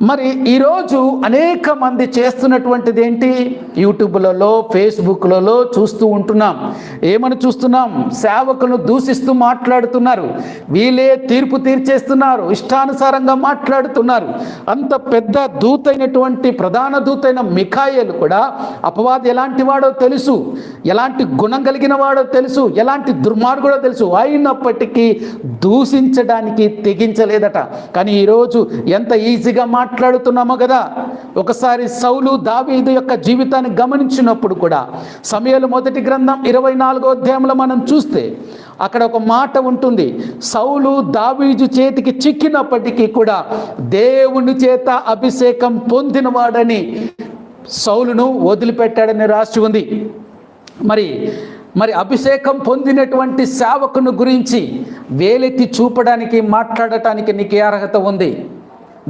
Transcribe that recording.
మరి ఈరోజు అనేక మంది చేస్తున్నటువంటిది ఏంటి? యూట్యూబ్లలో, ఫేస్బుక్లలో చూస్తూ ఉంటున్నాం. ఏమని చూస్తున్నాం? సేవకులను దూషిస్తూ మాట్లాడుతున్నారు. వీళ్ళే తీర్పు తీర్చేస్తున్నారు, ఇష్టానుసారంగా మాట్లాడుతున్నారు. అంత పెద్ద దూతైనటువంటి ప్రధాన దూతైన మిఖాయేలు కూడా అపవాది ఎలాంటి వాడో తెలుసు, ఎలాంటి గుణం కలిగిన వాడో తెలుసు, ఎలాంటి దుర్మార్గుడో తెలుసు. అయినప్పటికీ దూషించడానికి తెగించలేదట. కానీ ఈరోజు ఎంత ఈజీగా మాట్లాడుతున్నామో కదా. ఒకసారి సౌలు దావీదు యొక్క జీవితాన్ని గమనించినప్పుడు కూడా సమూయేలు మొదటి గ్రంథం 24వ అధ్యాయంలో మనం చూస్తే అక్కడ ఒక మాట ఉంటుంది. సౌలు దావీదు చేతికి చిక్కినప్పటికీ కూడా దేవుని చేత అభిషేకం పొందినవాడని సౌలును వదిలిపెట్టాడని రాసి ఉంది. మరి అభిషేకం పొందినటువంటి సేవకుని గురించి వేలెత్తి చూపడానికి, మాట్లాడటానికి నీకు అర్హత ఉంది?